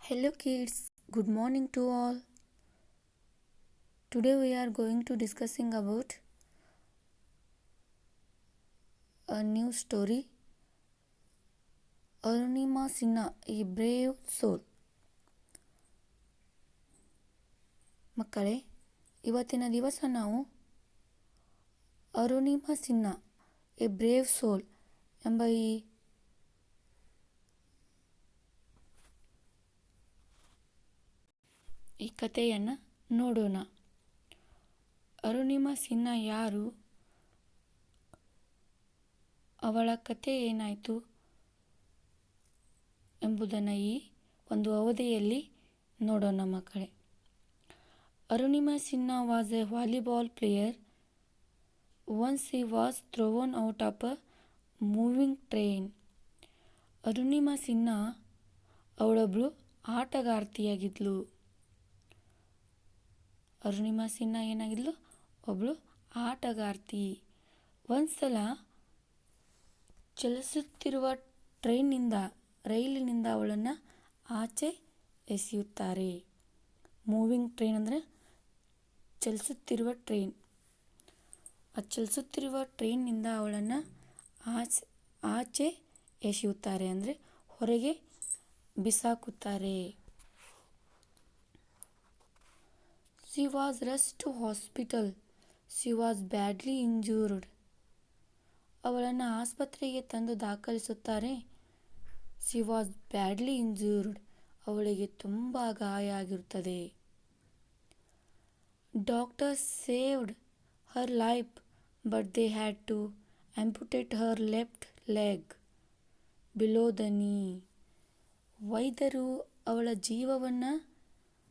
Hello kids, good morning to all. Today we are going to discussing about a new story, Arunima Sinha, a brave soul. ಮಕ್ಕಳೇ, ಇವತ್ತಿನ ದಿವಸ ನಾವು Arunima Sinha A brave ಸೋಲ್ ಎಂಬ ಈ ಕಥೆಯನ್ನು ನೋಡೋಣ. ಅರುಣಿಮಾ ಸಿನ್ಹಾ ಯಾರು, ಅವಳ ಕತೆ ಏನಾಯಿತು ಎಂಬುದನ್ನು ಈ ಒಂದು ಅವಧಿಯಲ್ಲಿ ನೋಡೋಣ ಮಕ್ಕಳೇ. Arunima Sinha was a volleyball player. Once he was thrown out of a moving train. Arunima Sinha ಅವಳೊಬ್ಬಳು ಆಟಗಾರ್ತಿಯಾಗಿದ್ಲು. Arunima Sinha ಏನಾಗಿದ್ಲು? ಒಬ್ಬಳು ಆಟಗಾರ್ತಿ. ಒಂದ್ಸಲ ಚಲಿಸುತ್ತಿರುವ ರೈಲಿನಿಂದ ಅವಳನ್ನು ಆಚೆ ಎಸೆಯುತ್ತಾರೆ. ಮೂವಿಂಗ್ ಟ್ರೈನ್ ಅಂದರೆ ಚಲಿಸುತ್ತಿರುವ ಟ್ರೈನ್. ಆ ಚಲಿಸುತ್ತಿರುವ ಟ್ರೈನ್ನಿಂದ ಅವಳನ್ನು ಆಚೆ ಎಸೆಯುತ್ತಾರೆ, ಅಂದರೆ ಹೊರಗೆ ಬಿಸಾಕುತ್ತಾರೆ. She was rushed to hospital. She was badly injured. ಅವಳನ್ನು ಆಸ್ಪತ್ರೆಗೆ ತಂದು ದಾಖಲಿಸುತ್ತಾರೆ. She was badly injured. ಅವಳಿಗೆ ತುಂಬ ಗಾಯ ಆಗಿರುತ್ತದೆ. Doctors saved her life, but they had to amputate her left leg below the knee. ವೈದ್ಯರು ಅವಳ ಜೀವವನ್ನು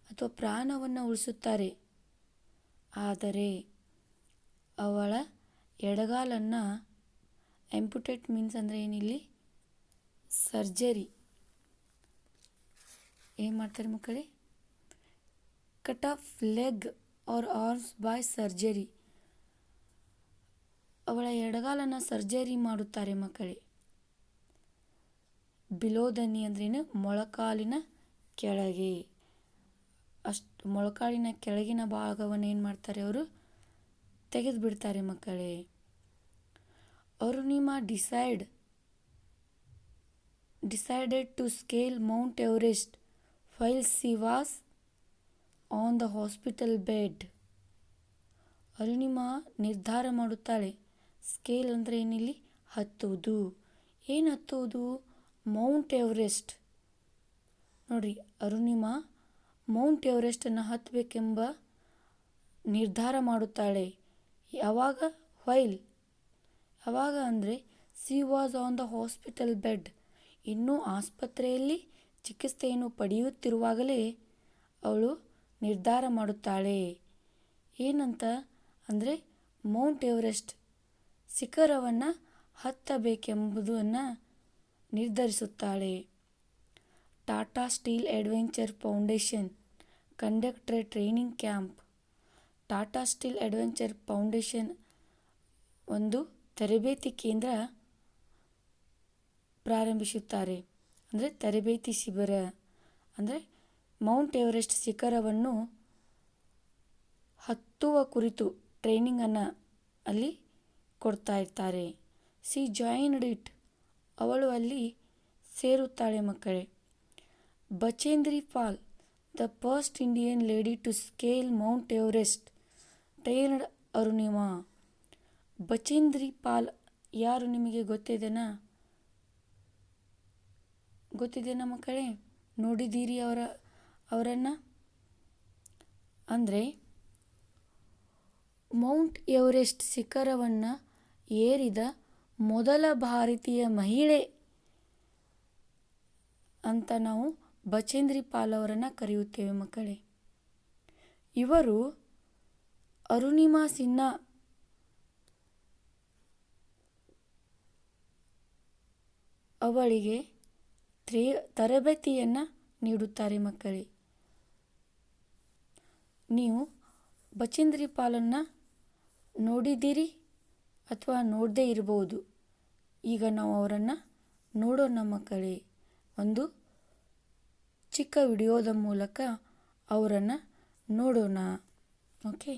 ಅಥವಾ ಪ್ರಾಣವನ್ನು ಉಳಿಸುತ್ತಾರೆ, ಆದರೆ ಅವಳ ಎಡಗಾಲನ್ನು ಆಂಪುಟೇಟ್ ಮೀನ್ಸ್ ಅಂದರೆ ಏನಿಲ್ಲಿ ಸರ್ಜರಿ ಏನು ಮಾಡ್ತಾರೆ ಮಕ್ಕಳೇ? Cut off leg or arms by surgery. ಅವಳ ಎಡಗಾಲನ್ನು ಸರ್ಜರಿ ಮಾಡುತ್ತಾರೆ ಮಕ್ಕಳೇ. ಬಿಲೋ ದ ನೀ ಅಂದ್ರೇನು? ಮೊಳಕಾಲಿನ ಕೆಳಗೆ. ಮೊಳಕಾಲಿನ ಕೆಳಗಿನ ಭಾಗವನ್ನು ಏನು ಮಾಡ್ತಾರೆ ಅವರು? ತೆಗೆದು ಬಿಡ್ತಾರೆ ಮಕ್ಕಳೇ. Arunima decided to scale Mount Everest while she was on the hospital bed. Arunima ನಿರ್ಧಾರ ಮಾಡುತ್ತಾಳೆ. ಸ್ಕೇಲ್ ಅಂದರೆ ಏನಿಲ್ಲಿ? ಹತ್ತುವುದು. ಏನು ಹತ್ತುವುದು? Mount Everest. ನೋಡಿರಿ, ಅರುಣಿಮಾ ಮೌಂಟ್ ಎವರೆಸ್ಟನ್ನು ಹತ್ತಬೇಕೆಂಬ ನಿರ್ಧಾರ ಮಾಡುತ್ತಾಳೆ. ಯಾವಾಗ ಅಂದರೆ she was on the hospital bed. ಇನ್ನೂ ಆಸ್ಪತ್ರೆಯಲ್ಲಿ ಚಿಕಿತ್ಸೆಯನ್ನು ಪಡೆಯುತ್ತಿರುವಾಗಲೇ ಅವಳು ನಿರ್ಧಾರ ಮಾಡುತ್ತಾಳೆ. ಏನಂತ ಅಂದರೆ ಮೌಂಟ್ ಎವರೆಸ್ಟ್ ಶಿಖರವನ್ನು ಹತ್ತಬೇಕೆಂಬುದನ್ನು ನಿರ್ಧರಿಸುತ್ತಾಳೆ. Tata Steel adventure foundation conducted a training camp. Tata Steel adventure foundation ಒಂದು ತರಬೇತಿ ಕೇಂದ್ರ ಪ್ರಾರಂಭಿಸುತ್ತಾರೆ, ಅಂದರೆ ತರಬೇತಿ ಶಿಬಿರ. ಅಂದರೆ ಮೌಂಟ್ ಎವರೆಸ್ಟ್ ಶಿಖರವನ್ನು ಹತ್ತುವ ಕುರಿತು ಟ್ರೈನಿಂಗನ್ನು ಅಲ್ಲಿ ಕೊಡ್ತಾ ಇರ್ತಾರೆ. She joined it. ಅವಳು ಅಲ್ಲಿ ಸೇರುತ್ತಾಳೆ ಮಕ್ಕಳೇ. Bachendri Pal, the first Indian lady to scale Mount Everest, trained Arunima. Bachendri Pal ಯಾರು ನಿಮಗೆ ಗೊತ್ತಿದೆನಾ ಮಕ್ಕಳೇ? ನೋಡಿದ್ದೀರಿ ಅವರನ್ನು? ಅಂದರೆ ಮೌಂಟ್ ಎವರೆಸ್ಟ್ ಶಿಖರವನ್ನು ಏರಿದ ಮೊದಲ ಭಾರತೀಯ ಮಹಿಳೆ ಅಂತ ನಾವು ಬಚೇಂದ್ರಿ ಪಾಲ್ ಅವರನ್ನು ಕರೆಯುತ್ತೇವೆ ಮಕ್ಕಳೇ. ಇವರು ಅರುಣಿಮಾ ಸಿನ್ಹಾ ಅವಳಿಗೆ ತರಬೇತಿಯನ್ನು ನೀಡುತ್ತಾರೆ ಮಕ್ಕಳೇ. ನೀವು ಬಚೇಂದ್ರಿ ಪಾಲನ್ನು ನೋಡಿದ್ದೀರಿ ಅಥವಾ ನೋಡದೇ ಇರಬಹುದು. ಈಗ ನಾವು ಅವರನ್ನು ನೋಡೋಣ ಮಕ್ಕಳೇ. ಒಂದು ಚಿಕ್ಕ ವಿಡಿಯೋದ ಮೂಲಕ ಅವರನ್ನು ನೋಡೋಣ. ಓಕೆ.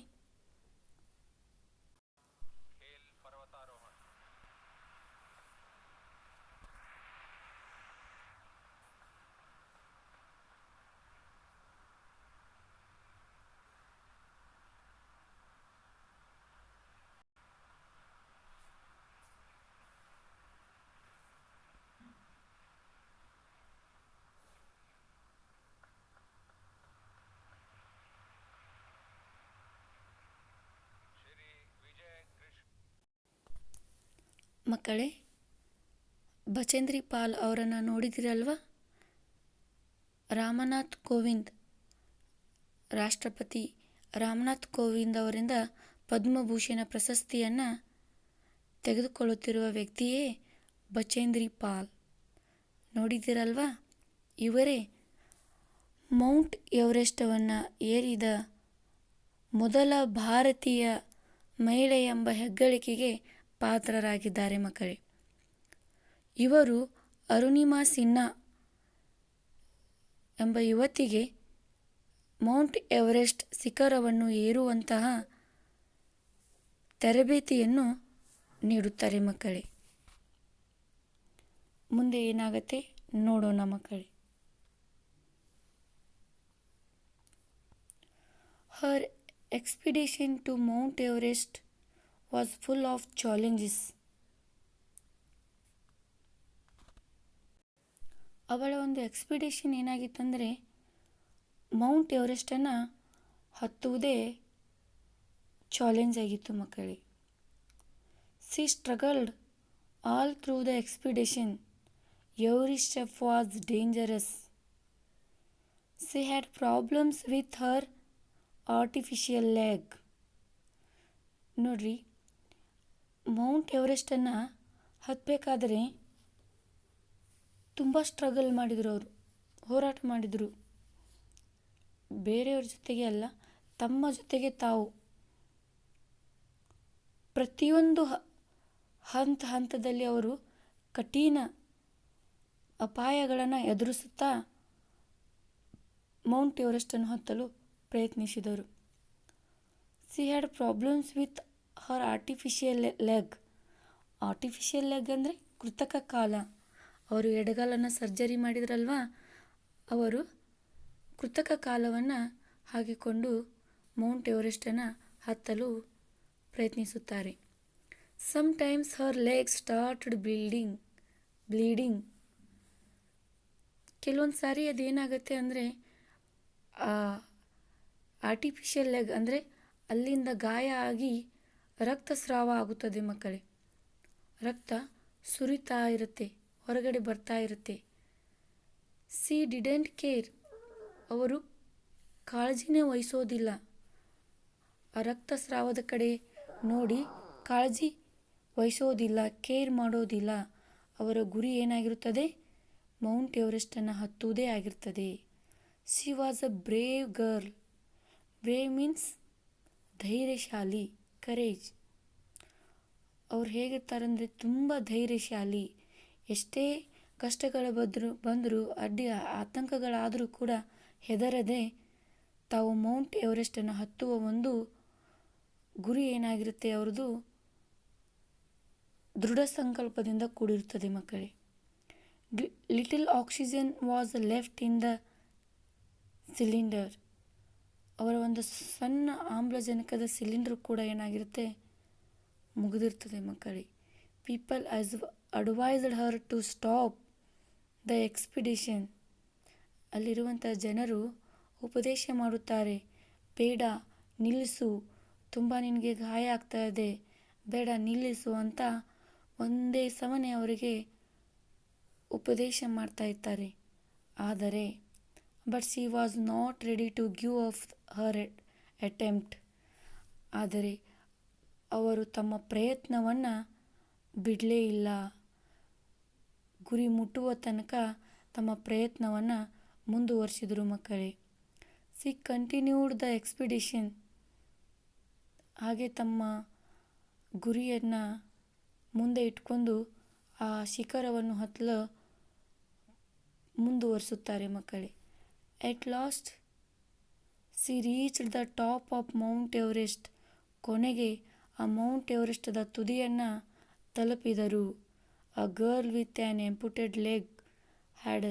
ಮಕ್ಕಳೇ, ಬಚೇಂದ್ರಿ ಪಾಲ್ ಅವರನ್ನು ನೋಡಿದಿರಲ್ವ? ರಾಷ್ಟ್ರಪತಿ ರಾಮನಾಥ್ ಕೋವಿಂದ್ ಅವರಿಂದ ಪದ್ಮಭೂಷಣ ಪ್ರಶಸ್ತಿಯನ್ನು ತೆಗೆದುಕೊಳ್ಳುತ್ತಿರುವ ವ್ಯಕ್ತಿಯೇ ಬಚೇಂದ್ರಿ ಪಾಲ್. ನೋಡಿದಿರಲ್ವ? ಇವರೇ ಮೌಂಟ್ ಎವರೆಸ್ಟನ್ನು ಏರಿದ ಮೊದಲ ಭಾರತೀಯ ಮಹಿಳೆ ಎಂಬ ಹೆಗ್ಗಳಿಕೆಗೆ ಪಾತ್ರರಾಗಿದ್ದಾರೆ ಮಕ್ಕಳೇ. ಇವರು ಅರುಣಿಮಾ ಸಿನ್ಹಾ ಎಂಬ ಯುವತಿಗೆ ಮೌಂಟ್ ಎವರೆಸ್ಟ್ ಶಿಖರವನ್ನು ಏರುವಂತಹ ತರಬೇತಿಯನ್ನು ನೀಡುತ್ತಾರೆ ಮಕ್ಕಳೇ. ಮುಂದೆ ಏನಾಗುತ್ತೆ ನೋಡೋಣ ಮಕ್ಕಳೇ. Her expedition to Mount Everest was full of challenges. ಅವಳ ಒಂದು ಎಕ್ಸ್ಪಿಡಿಷನ್ ಏನಾಗಿತ್ತಂದರೆ ಮೌಂಟ್ ಎವರೆಸ್ಟನ್ನು ಹತ್ತುವುದೇ ಚಾಲೆಂಜ್ ಆಗಿತ್ತು ಮಕ್ಕಳೇ. She struggled all through the expedition. Every step was dangerous. She had problems with her artificial leg. ನೋಡ್ರಿ, ಮೌಂಟ್ ಎವರೆಸ್ಟನ್ನು ಹತ್ತಬೇಕಾದ್ರೆ ತುಂಬ ಸ್ಟ್ರಗಲ್ ಮಾಡಿದರು, ಅವರು ಹೋರಾಟ ಮಾಡಿದರು. ಬೇರೆಯವ್ರ ಜೊತೆಗೆ ಅಲ್ಲ, ತಮ್ಮ ಜೊತೆಗೆ ತಾವು ಪ್ರತಿಯೊಂದು ಹಂತದಲ್ಲಿ ಅವರು ಕಠಿಣ ಅಪಾಯಗಳನ್ನು ಎದುರಿಸುತ್ತಾ ಮೌಂಟ್ ಎವರೆಸ್ಟನ್ನು ಹತ್ತಲು ಪ್ರಯತ್ನಿಸಿದರು. She had problems with her artificial leg. Artificial leg ಅಂದರೆ ಕೃತಕ ಕಾಲ. ಅವರು ಎಡಗಾಲನ್ನು ಸರ್ಜರಿ ಮಾಡಿದ್ರಲ್ವ, ಅವರು ಕೃತಕ ಕಾಲವನ್ನು ಹಾಕಿಕೊಂಡು ಮೌಂಟ್ ಎವರೆಸ್ಟನ್ನು ಹತ್ತಲು ಪ್ರಯತ್ನಿಸುತ್ತಾರೆ. Sometimes her legs started bleeding. ಕೆಲವೊಂದು ಸಾರಿ ಅದೇನಾಗುತ್ತೆ ಅಂದರೆ ಆರ್ಟಿಫಿಷಿಯಲ್ ಲೆಗ್ ಅಂದರೆ ಅಲ್ಲಿಂದ ಗಾಯ ಆಗಿ ರಕ್ತಸ್ರಾವ ಆಗುತ್ತದೆ ಮಕ್ಕಳೇ. ರಕ್ತ ಸುರಿತಾ ಇರುತ್ತೆ, ಹೊರಗಡೆ ಬರ್ತಾ ಇರುತ್ತೆ. C didn't care. ಅವರು ಕಾಳಜಿನೇ ವಹಿಸೋದಿಲ್ಲ. ಆ ರಕ್ತಸ್ರಾವದ ಕಡೆ ನೋಡಿ ಕಾಳಜಿ ವಹಿಸೋದಿಲ್ಲ, ಕೇರ್ ಮಾಡೋದಿಲ್ಲ. ಅವರ ಗುರಿ ಏನಾಗಿರುತ್ತದೆ? ಮೌಂಟ್ ಎವರೆಸ್ಟನ್ನು ಹತ್ತುವುದೇ ಆಗಿರ್ತದೆ. She was a brave girl. Brave means ಧೈರ್ಯಶಾಲಿ, ಕರೇಜ್. ಅವ್ರು ಹೇಗಿರ್ತಾರಂದರೆ ತುಂಬ ಧೈರ್ಯಶಾಲಿ. ಎಷ್ಟೇ ಕಷ್ಟಗಳು ಬಂದರೂ ಅಡ್ಡಿ ಆತಂಕಗಳಾದರೂ ಕೂಡ ಹೆದರದೆ ತಾವು ಮೌಂಟ್ ಎವರೆಸ್ಟನ್ನು ಹತ್ತುವ ಒಂದು ಗುರಿ ಏನಾಗಿರುತ್ತೆ ಅವ್ರದ್ದು ದೃಢ ಸಂಕಲ್ಪದಿಂದ ಕೂಡಿರುತ್ತದೆ ಮಕ್ಕಳೇ. Little oxygen was left in the cylinder. ಅವರ ಒಂದು ಸಣ್ಣ ಆಮ್ಲಜನಕದ ಸಿಲಿಂಡರ್ ಕೂಡ ಏನಾಗಿರುತ್ತೆ, ಮುಗಿದಿರ್ತದೆ ಮಕ್ಕಳೇ. People advised her to stop the expedition. ಅಲ್ಲಿರುವಂಥ ಜನರು ಉಪದೇಶ ಮಾಡುತ್ತಾರೆ, ಬೇಡ ನಿಲ್ಲಿಸು, ತುಂಬ ನಿನಗೆ ಗಾಯ ಆಗ್ತಾ ಇದೆ, ಬೇಡ ನಿಲ್ಲಿಸು ಅಂತ ಒಂದೇ ಸಮನೆ ಅವರಿಗೆ ಉಪದೇಶ ಮಾಡ್ತಾ ಇರ್ತಾರೆ. ಆದರೆ but she was not ready to give up her attempt. ಆದರೆ ಅವರು ತಮ್ಮ ಪ್ರಯತ್ನವನ್ನು ಬಿಡಲೇ ಇಲ್ಲ. ಗುರಿ ಮುಟ್ಟುವ ತನಕ ತಮ್ಮ ಪ್ರಯತ್ನವನ್ನು ಮುಂದುವರಿಸಿದರು ಮಕ್ಕಳೇ. C continued the expedition. ಹಾಗೆ ತಮ್ಮ ಗುರಿಯನ್ನು ಮುಂದೆ ಇಟ್ಕೊಂಡು ಆ ಶಿಖರವನ್ನು ಹತ್ತಲು ಮುಂದುವರಿಸುತ್ತಾರೆ ಮಕ್ಕಳೇ. At last she reached the top of mount Everest. ಕೊನೆಗೆ ಆ ಮೌಂಟ್ ಎವರೆಸ್ಟದ ತುದಿಯನ್ನು ತಲುಪಿದರು. A girl with an amputated leg had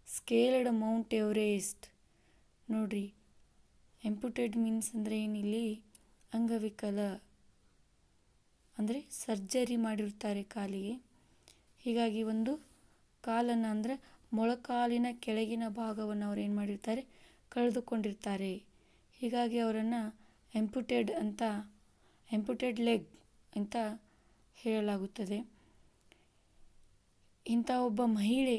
scaled mount Everest. ನೋಡ್ರಿ, ಎಂಪುಟೆಡ್ ಮೀನ್ಸ್ ಅಂದರೆ ಏನಿಲ್ಲಿ ಅಂಗವಿಕಲ ಅಂದರೆ ಸರ್ಜರಿ ಮಾಡಿರ್ತಾರೆ ಕಾಲಿಗೆ. ಹೀಗಾಗಿ ಒಂದು ಕಾಲನ್ನು ಅಂದರೆ ಮೊಳಕಾಲಿನ ಕೆಳಗಿನ ಭಾಗವನ್ನು ಅವ್ರು ಏನು ಮಾಡಿರ್ತಾರೆ, ಕಳೆದುಕೊಂಡಿರ್ತಾರೆ. ಹೀಗಾಗಿ ಅವರನ್ನು ಎಂಪುಟೆಡ್ ಲೆಗ್ ಅಂತ ಹೇಳಲಾಗುತ್ತದೆ. ಇಂಥ ಒಬ್ಬ ಮಹಿಳೆ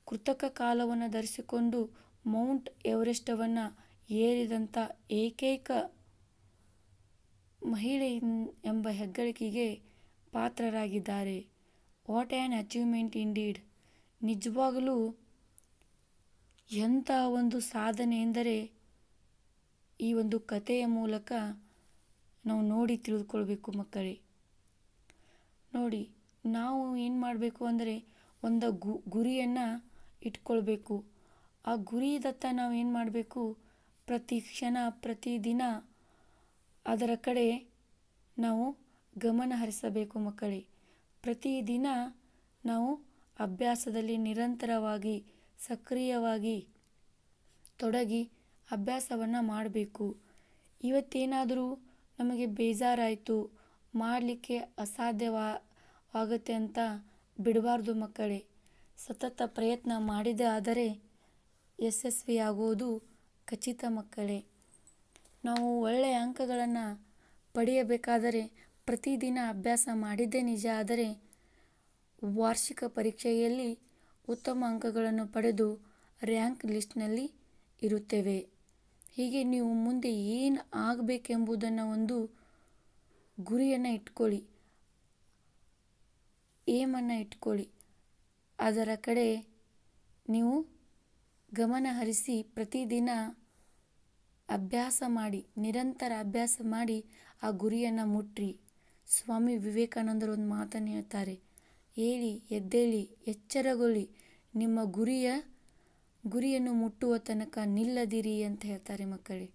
ಕೃತಕ ಕಾಲವನ್ನು ಧರಿಸಿಕೊಂಡು ಮೌಂಟ್ ಎವರೆಸ್ಟವನ್ನು ಏರಿದಂಥ ಏಕೈಕ ಮಹಿಳೆ ಎಂಬ ಹೆಗ್ಗಳಿಕೆಗೆ ಪಾತ್ರರಾಗಿದ್ದಾರೆ. What an achievement indeed. ನಿಜವಾಗಲೂ ಎಂಥ ಒಂದು ಸಾಧನೆ ಎಂದರೆ ಈ ಒಂದು ಕಥೆಯ ಮೂಲಕ ನಾವು ನೋಡಿ ತಿಳಿದುಕೊಳ್ಬೇಕು ಮಕ್ಕಳೇ. ನೋಡಿ, ನಾವು ಏನು ಮಾಡಬೇಕು ಅಂದರೆ ಒಂದು ಗುರಿಯನ್ನು ಇಟ್ಕೊಳ್ಬೇಕು. ಆ ಗುರಿದತ್ತ ನಾವು ಏನು ಮಾಡಬೇಕು, ಪ್ರತಿ ಕ್ಷಣ ಪ್ರತಿದಿನ ಅದರ ಕಡೆ ನಾವು ಗಮನ ಹರಿಸಬೇಕು ಮಕ್ಕಳೇ. ಪ್ರತಿದಿನ ನಾವು ಅಭ್ಯಾಸದಲ್ಲಿ ನಿರಂತರವಾಗಿ ಸಕ್ರಿಯವಾಗಿ ತೊಡಗಿ ಅಭ್ಯಾಸವನ್ನು ಮಾಡಬೇಕು. ಇವತ್ತೇನಾದರೂ ನಮಗೆ ಬೇಜಾರಾಯಿತು, ಮಾಡಲಿಕ್ಕೆ ಅಸಾಧ್ಯವಾಗುತ್ತೆ ಅಂತ ಬಿಡಬಾರ್ದು ಮಕ್ಕಳೇ. ಸತತ ಪ್ರಯತ್ನ ಮಾಡಿದೇ ಆದರೆ ಯಶಸ್ವಿಯಾಗುವುದು ಖಚಿತ ಮಕ್ಕಳೇ. ನಾವು ಒಳ್ಳೆಯ ಅಂಕಗಳನ್ನು ಪಡೆಯಬೇಕಾದರೆ ಪ್ರತಿದಿನ ಅಭ್ಯಾಸ ಮಾಡಿದ್ದೇ ನಿಜ. ಆದರೆ ವಾರ್ಷಿಕ ಪರೀಕ್ಷೆಯಲ್ಲಿ ಉತ್ತಮ ಅಂಕಗಳನ್ನು ಪಡೆದು ರ್ಯಾಂಕ್ ಲಿಸ್ಟ್ನಲ್ಲಿ ಇರುತ್ತೇವೆ. ಹೀಗೆ ನೀವು ಮುಂದೆ ಏನು ಆಗಬೇಕೆಂಬುದನ್ನು ಒಂದು ಗುರಿಯನ್ನು ಇಟ್ಕೊಳ್ಳಿ, ಏಮನ್ನು ಇಟ್ಕೊಳ್ಳಿ. ಅದರ ಕಡೆ ನೀವು ಗಮನ ಹರಿಸಿ ಪ್ರತಿದಿನ ಅಭ್ಯಾಸ ಮಾಡಿ, ನಿರಂತರ ಅಭ್ಯಾಸ ಮಾಡಿ ಆ ಗುರಿಯನ್ನು ಮುಟ್ರಿ. ಸ್ವಾಮಿ ವಿವೇಕಾನಂದರು ಒಂದು ಮಾತನ್ನು ಹೇಳ್ತಾರೆ, ಏಳಿ ಎದ್ದೇಳಿ ಎಚ್ಚರಗೊಳ್ಳಿ, ನಿಮ್ಮ ಗುರಿಯನ್ನು ಮುಟ್ಟುವ ತನಕ ನಿಲ್ಲದಿರಿ ಅಂತ ಹೇಳ್ತಾರೆ ಮಕ್ಕಳೇ.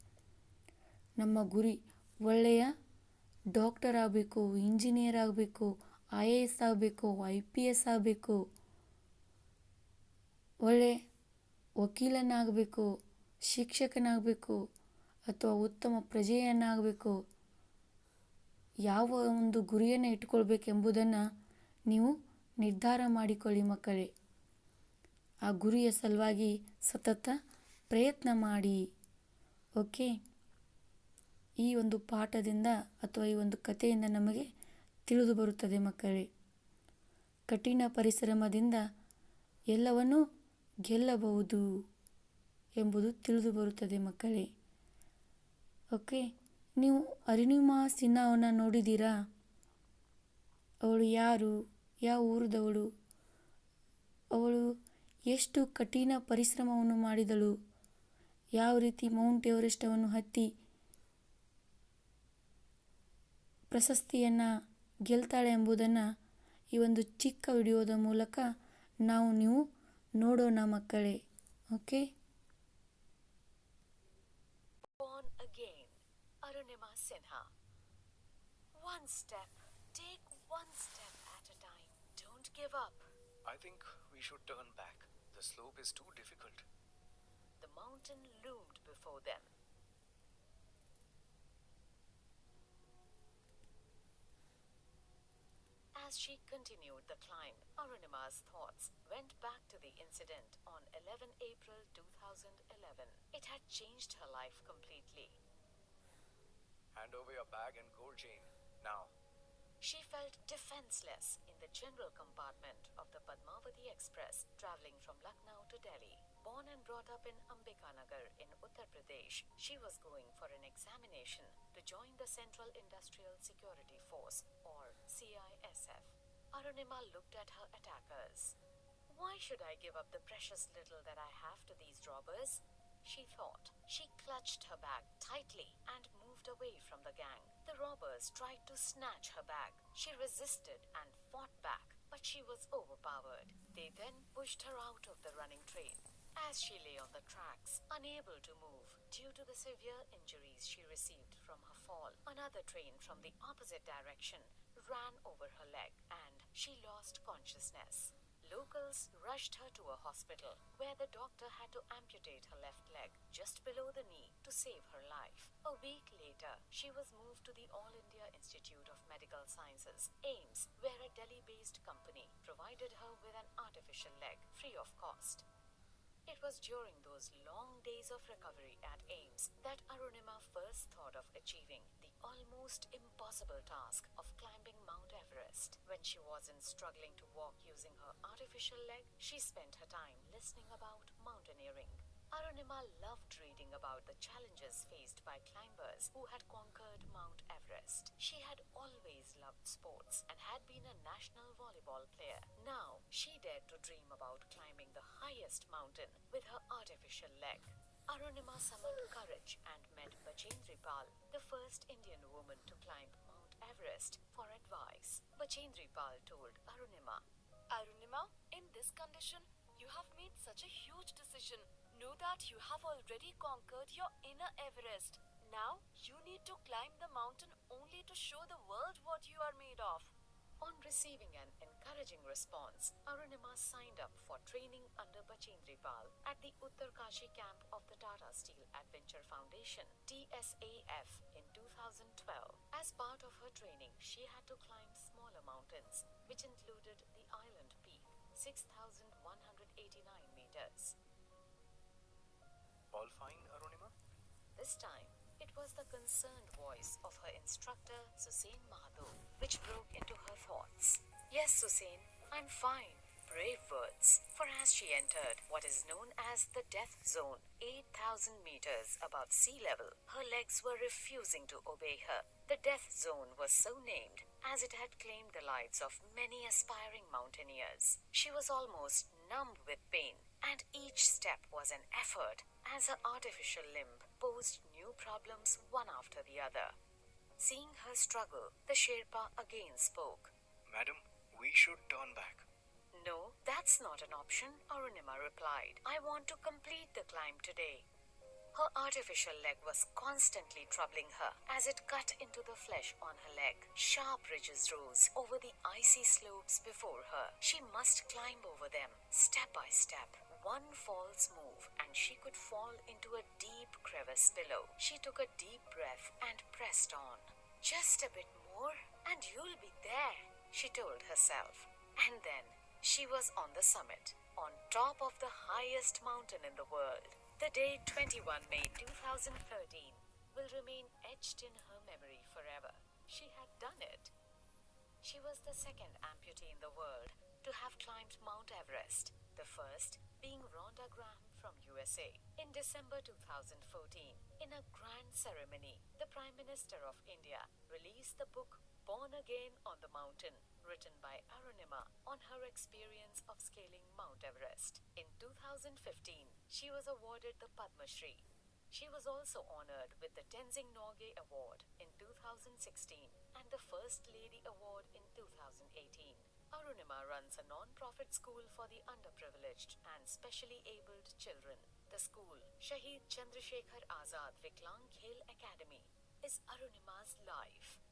ನಮ್ಮ ಗುರಿ ಒಳ್ಳೆಯ ಡಾಕ್ಟರ್ ಆಗಬೇಕು, ಇಂಜಿನಿಯರ್ ಆಗಬೇಕು, IAS ಆಗಬೇಕು, IPS ಆಗಬೇಕು, ಒಳ್ಳೆ ವಕೀಲನಾಗಬೇಕು, ಶಿಕ್ಷಕನಾಗಬೇಕು ಅಥವಾ ಉತ್ತಮ ಪ್ರಜೆಯನ್ನಾಗಬೇಕು. ಯಾವ ಒಂದು ಗುರಿಯನ್ನು ಇಟ್ಕೊಳ್ಬೇಕೆಂಬುದನ್ನು ನೀವು ನಿರ್ಧಾರ ಮಾಡಿಕೊಳ್ಳಿ ಮಕ್ಕಳೇ. ಆ ಗುರಿಯ ಸಲುವಾಗಿ ಸತತ ಪ್ರಯತ್ನ ಮಾಡಿ. ಓಕೆ, ಈ ಒಂದು ಪಾಠದಿಂದ ಅಥವಾ ಈ ಒಂದು ಕಥೆಯಿಂದ ನಮಗೆ ತಿಳಿದು ಬರುತ್ತದೆ ಮಕ್ಕಳೇ, ಕಠಿಣ ಪರಿಶ್ರಮದಿಂದ ಎಲ್ಲವನ್ನೂ ಗೆಲ್ಲಬಹುದು ಎಂಬುದು ತಿಳಿದು ಬರುತ್ತದೆ ಮಕ್ಕಳೇ. ಓಕೆ, ನೀವು ಅರುಣಿಮಾ ಸಿನ್ಹಾವನ್ನು ನೋಡಿದ್ದೀರಾ? ಅವಳು ಯಾರು? ಯಾವ ಊರದವಳು? ಅವಳು ಎಷ್ಟು ಕಠಿಣ ಪರಿಶ್ರಮವನ್ನು ಮಾಡಿದಳು? ಯಾವ ರೀತಿ ಮೌಂಟ್ ಎವರೆಸ್ಟನ್ನು ಹತ್ತಿ ಪ್ರಶಸ್ತಿಯನ್ನು ಗೆಲ್ತಾಳೆ ಎಂಬುದನ್ನು ಈ ಒಂದು ಚಿಕ್ಕ ವಿಡಿಯೋದ ಮೂಲಕ ನೀವು ನೋಡೋಣ ಮಕ್ಕಳೇ. Okay, Born again, Arunima Sinha. One step, take one step at a time. Don't give up. I think we should turn back. The slope is too difficult. The mountain loomed before them. As she continued the climb, Arunima's thoughts went back to the incident on 11 April 2011. It had changed her life completely. Hand over your bag and gold chain, now. She felt defenseless in the general compartment of the Padmavati Express traveling from Lucknow to Delhi. Born and brought up in Ambikanagar in Uttar Pradesh, she was going for an examination to join the Central Industrial Security Force or CISF. Arunima looked at her attackers. Why should I give up the precious little that I have to these robbers? She thought. She clutched her bag tightly and moved away from the gang. The robbers tried to snatch her bag. She resisted and fought back, but she was overpowered. They then pushed her out of the running train As she lay on the tracks, unable to move due to the severe injuries she received from her fall, another train from the opposite direction ran over her leg and she lost consciousness. Locals rushed her to a hospital where the doctor had to amputate her left leg just below the knee to save her life. A week later, she was moved to the All India Institute of Medical Sciences, AIIMS, where a Delhi-based company provided her with an artificial leg free of cost. It was during those long days of recovery at AIIMS that Arunima first thought of achieving the almost impossible task of climbing Mount Everest. When she wasn't struggling to walk using her artificial leg, she spent her time listening about mountaineering. Arunima loved reading about the challenges faced by climbers who had conquered Mount Everest. She had always loved sports and had been a national volleyball player. Now, she dared to dream about climbing the highest mountain with her artificial leg. Arunima summoned courage and met Bachendri Pal, the first Indian woman to climb Mount Everest, for advice. Bachendri Pal told Arunima, Arunima, in this condition, you have made such a huge decision. Know that you have already conquered your inner Everest. Now, you need to climb the mountain only to show the world what you are made of. On receiving an encouraging response, Arunima signed up for training under Bachendri Pal at the Uttarkashi camp of the Tata Steel Adventure Foundation, TSAF, in 2012. As part of her training, she had to climb smaller mountains, which included the Island Peak, 6,189 meters. All fine, Arunima? This time, it was the concerned voice of her instructor, Susain Mahato, which broke into her thoughts. Yes, Susain, I'm fine. Brave words. For as she entered what is known as the death zone, 8,000 meters above sea level, her legs were refusing to obey her. The death zone was so named as it had claimed the lives of many aspiring mountaineers. She was almost numb with pain, and each step was an effort as her artificial limb posed new problems one after the other. Seeing her struggle, the Sherpa again spoke. Madam, we should turn back. No, that's not an option, Arunima replied. I want to complete the climb today. Her artificial leg was constantly troubling her as it cut into the flesh on her leg. Sharp ridges rose over the icy slopes before her. She must climb over them, step by step. One false move and she could fall into a deep crevice below. She took a deep breath and pressed on. Just a bit more and you'll be there, she told herself. And then she was on the summit, on top of the highest mountain in the world. The day 21 May 2013 will remain etched in her memory forever. She had done it. She was the second amputee in the world to have climbed Mount Everest, the first being Rhonda Graham from USA. In December 2014, in a grand ceremony, the Prime Minister of India released the book Born Again on the Mountain, written by Arunima on her experience of scaling Mount Everest. In 2015, she was awarded the Padma Shri. She was also honored with the Tenzing Norgay Award in 2016 and the First Lady Award in 2018. Arunima runs a non-profit school for the underprivileged and specially abled children. The school, Shahid Chandrasekhar Azad Viklang Khel Academy, is Arunima's life.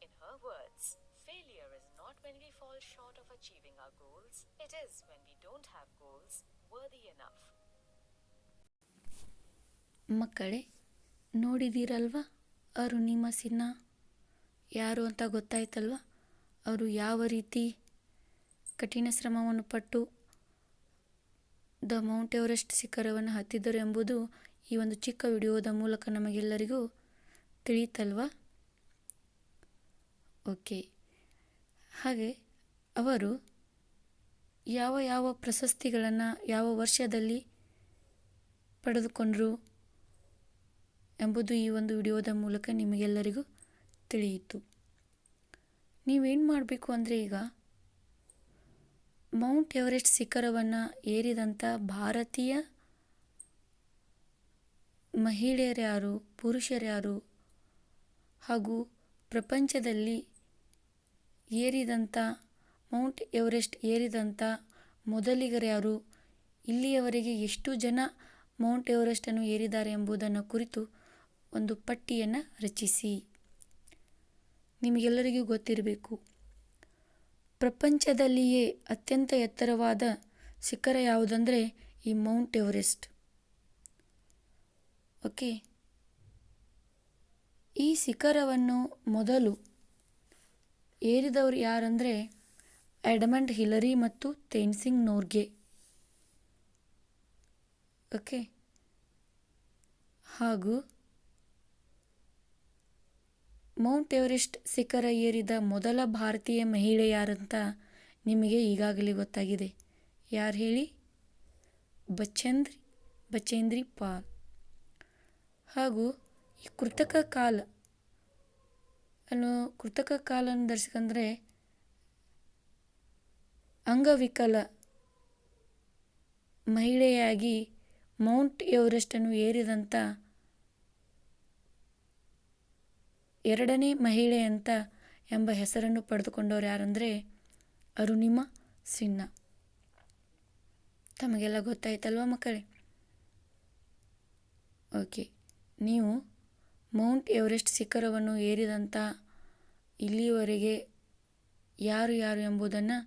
In her words, failure is not when we fall short of achieving our goals. It is when we don't have goals worthy enough. ಮಕ್ಕಳೇ, ನೋಡಿದ್ದೀರಲ್ವ ಅರುಣಿಮಾ ಸಿನ್ಹಾ ಯಾರು ಅಂತ ಗೊತ್ತಾಯ್ತಲ್ವ? ಅವರು ಯಾವ ರೀತಿ ಕಠಿಣ ಶ್ರಮವನ್ನು ಪಟ್ಟು the Mount Everest ಶಿಖರವನ್ನು ಹತ್ತಿದ್ದರು ಎಂಬುದು ಈ ಒಂದು ಚಿಕ್ಕ ವಿಡಿಯೋದ ಮೂಲಕ ನಮಗೆಲ್ಲರಿಗೂ ತಿಳಿಯಿತಲ್ವ? ಓಕೆ, ಹಾಗೆ ಅವರು ಯಾವ ಪ್ರಶಸ್ತಿಗಳನ್ನು ಯಾವ ವರ್ಷದಲ್ಲಿ ಪಡೆದುಕೊಂಡರು ಎಂಬುದು ಈ ಒಂದು ವಿಡಿಯೋದ ಮೂಲಕ ನಿಮಗೆಲ್ಲರಿಗೂ ತಿಳಿಯಿತು. ನೀವೇನು ಮಾಡಬೇಕು ಅಂದರೆ ಈಗ ಮೌಂಟ್ ಎವರೆಸ್ಟ್ ಶಿಖರವನ್ನು ಏರಿದಂಥ ಭಾರತೀಯ ಮಹಿಳೆಯರ್ಯಾರು, ಪುರುಷರ್ಯಾರು ಹಾಗೂ ಪ್ರಪಂಚದಲ್ಲಿ ಏರಿದಂಥ ಮೌಂಟ್ ಎವರೆಸ್ಟ್ ಏರಿದಂಥ ಮೊದಲಿಗರ್ಯಾರು ಇಲ್ಲಿಯವರೆಗೆ ಎಷ್ಟು ಜನ ಮೌಂಟ್ ಎವರೆಸ್ಟನ್ನು ಏರಿದ್ದಾರೆ ಎಂಬುದನ್ನು ಕುರಿತು ಒಂದು ಪಟ್ಟಿಯನ್ನು ರಚಿಸಿ. ನಿಮಗೆಲ್ಲರಿಗೂ ಗೊತ್ತಿರಬೇಕು, ಪ್ರಪಂಚದಲ್ಲಿಯೇ ಅತ್ಯಂತ ಎತ್ತರವಾದ ಶಿಖರ ಯಾವುದಂದರೆ ಈ ಮೌಂಟ್ ಎವರೆಸ್ಟ್. ಓಕೆ, ಈ ಶಿಖರವನ್ನು ಮೊದಲು ಏರಿದವರು ಯಾರಂದರೆ ಎಡ್ಮಂಡ್ ಹಿಲರಿ ಮತ್ತು ತೇನ್ಸಿಂಗ್ ನೋರ್ಗೆ. ಓಕೆ, ಹಾಗೂ ಮೌಂಟ್ ಎವರೆಸ್ಟ್ ಶಿಖರ ಏರಿದ ಮೊದಲ ಭಾರತೀಯ ಮಹಿಳೆ ಯಾರಂತ ನಿಮಗೆ ಈಗಾಗಲೇ ಗೊತ್ತಾಗಿದೆ. ಯಾರು ಹೇಳಿ? ಬಚೇಂದ್ರಿ ಪಾಲ್. ಹಾಗೂ ಈ ಕೃತಕ ಕಾಲನ್ನು ಧರಿಸ್ಕಂದ್ರೆ ಅಂಗವಿಕಲ ಮಹಿಳೆಯಾಗಿ ಮೌಂಟ್ ಎವರೆಸ್ಟನ್ನು ಏರಿದಂಥ ಎರಡನೇ ಮಹಿಳೆ ಅಂತ ಎಂಬ ಹೆಸರನ್ನು ಪಡೆದುಕೊಂಡವರು ಯಾರಂದರೆ ಅರುಣಿಮಾ ಸಿನ್ಹಾ. ತಮಗೆಲ್ಲ ಗೊತ್ತಾಯ್ತಲ್ವ ಮಕ್ಕಳೇ? ಓಕೆ, ನೀವು ಮೌಂಟ್ ಎವರೆಸ್ಟ್ ಶಿಖರವನ್ನು ಏರಿದಂಥ ಇಲ್ಲಿಯವರೆಗೆ ಯಾರು ಎಂಬುದನ್ನು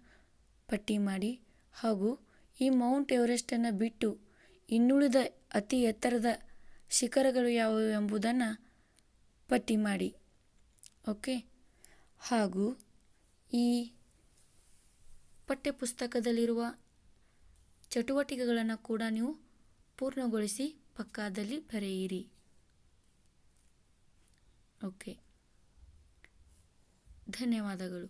ಪಟ್ಟಿ ಮಾಡಿ, ಹಾಗೂ ಈ ಮೌಂಟ್ ಎವರೆಸ್ಟನ್ನು ಬಿಟ್ಟು ಇನ್ನುಳಿದ ಅತಿ ಎತ್ತರದ ಶಿಖರಗಳು ಯಾವುವು ಎಂಬುದನ್ನು ಪಟ್ಟಿ ಮಾಡಿ. ಓಕೆ, ಹಾಗೂ ಈ ಪಠ್ಯಪುಸ್ತಕದಲ್ಲಿರುವ ಚಟುವಟಿಕೆಗಳನ್ನು ಕೂಡ ನೀವು ಪೂರ್ಣಗೊಳಿಸಿ ಪಕ್ಕದಲ್ಲಿ ಬರೆಯಿರಿ. ಓಕೆ, ಧನ್ಯವಾದಗಳು.